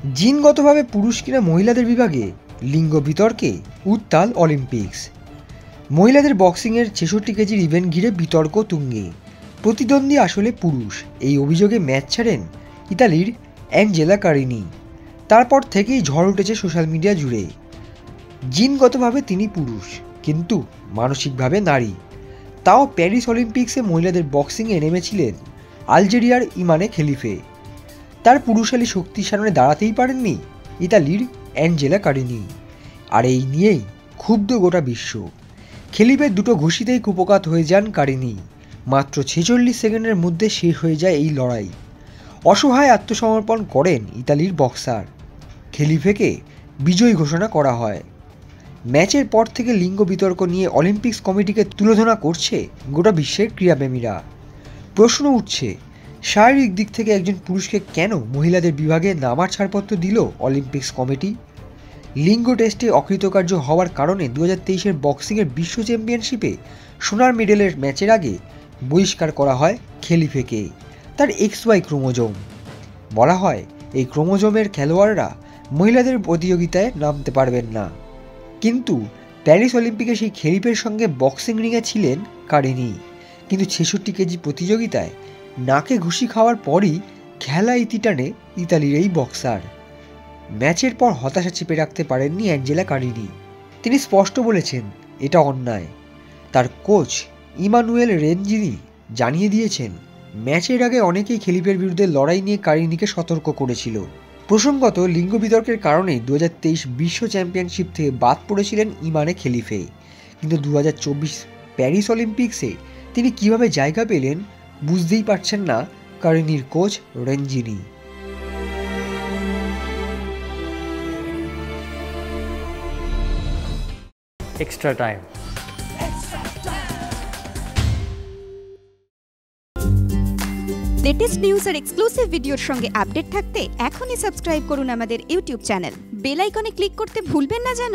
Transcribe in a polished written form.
জিনগতভাবে পুরুষ কিনা মহিলাদের বিভাগে লিঙ্গ বিতর্কে উত্তাল অলিম্পিক্স। মহিলাদের বক্সিংয়ের ৬৬ কেজির ইভেন্ট ঘিরে বিতর্ক তুঙ্গে। প্রতিদ্বন্দ্বী আসলে পুরুষ, এই অভিযোগে ম্যাচ ছাড়েন ইতালির অ্যাঞ্জেলা কারিনি। তারপর থেকেই ঝড় উঠেছে সোশ্যাল মিডিয়া জুড়ে। জিনগতভাবে তিনি পুরুষ, কিন্তু মানসিকভাবে নারী। তাও প্যারিস অলিম্পিক্সে মহিলাদের বক্সিংয়ে নেমেছিলেন আলজেরিয়ার ইমানে খেলিফে। তার পুরুষালী শক্তির সামনে দাঁড়াতেই পারেননি ইতালির অ্যাঞ্জেলা কারিনি। আর এই নিয়েই ক্ষুব্ধ গোটা বিশ্ব। খেলিফের দুটো ঘুষিতেই কুপোকাত হয়ে যান কারিনি। মাত্র ৪৬ সেকেন্ডের মধ্যে শেষ হয়ে যায় এই লড়াই। অসহায় আত্মসমর্পণ করেন ইতালির বক্সার। খেলিফেকে বিজয়ী ঘোষণা করা হয়। ম্যাচের পর থেকে লিঙ্গ বিতর্ক নিয়ে অলিম্পিক্স কমিটিকে তুলোধনা করছে গোটা বিশ্বের ক্রীড়াপ্রেমীরা। প্রশ্ন উঠছে, শারীরিক দিক থেকে একজন পুরুষকে কেন মহিলাদের বিভাগে নামার ছাড়পত্র দিল অলিম্পিক্স কমিটি? লিঙ্গ টেস্টে অকৃতকার্য হওয়ার কারণে ২০২৩-এর বক্সিংয়ের বিশ্ব চ্যাম্পিয়নশিপে সোনার মেডেলের ম্যাচের আগে বহিষ্কার করা হয় খেলিফেকে। তার XY ক্রোমোজোম। বলা হয় এই ক্রোমোজোমের খেলোয়াড়রা মহিলাদের প্রতিযোগিতায় নামতে পারবেন না। কিন্তু প্যারিস অলিম্পিকে সেই খেলিফের সঙ্গে বক্সিং রিংয়ে ছিলেন কারিনি। কিন্তু ৬৬ কেজি প্রতিযোগিতায় নাকে ঘুষি খাওয়ার পরই খেলা ইতি টানে ইতালির এই বক্সার। ম্যাচের পর হতাশা চেপে রাখতে পারেননি অ্যাঞ্জেলা কারিনি। তিনি স্পষ্ট বলেছেন এটা অন্যায়। তার কোচ ইমানুয়েল রেনজিনি জানিয়ে দিয়েছেন, ম্যাচের আগে অনেকেই খেলিফের বিরুদ্ধে লড়াই নিয়ে কারিনিকে সতর্ক করেছিল। প্রসঙ্গত, লিঙ্গ বিতর্কের কারণেই ২০২৩ বিশ্ব চ্যাম্পিয়নশিপ থেকে বাদ পড়েছিলেন ইমানে খেলিফে। কিন্তু ২০২৪ প্যারিস অলিম্পিক্সে তিনি কিভাবে জায়গা পেলেন বুঝতেই পারছেন না কারিনির কোচ রেনজিনি। Extra time. লেটেস্ট নিউজ আর এক্সক্লুসিভ ভিডিওর সঙ্গে আপডেট থাকতে এখনই সাবস্ক্রাইব করুন আমাদের ইউটিউব চ্যানেল। বেল আইকনে ক্লিক করতে ভুলবেন না যেন।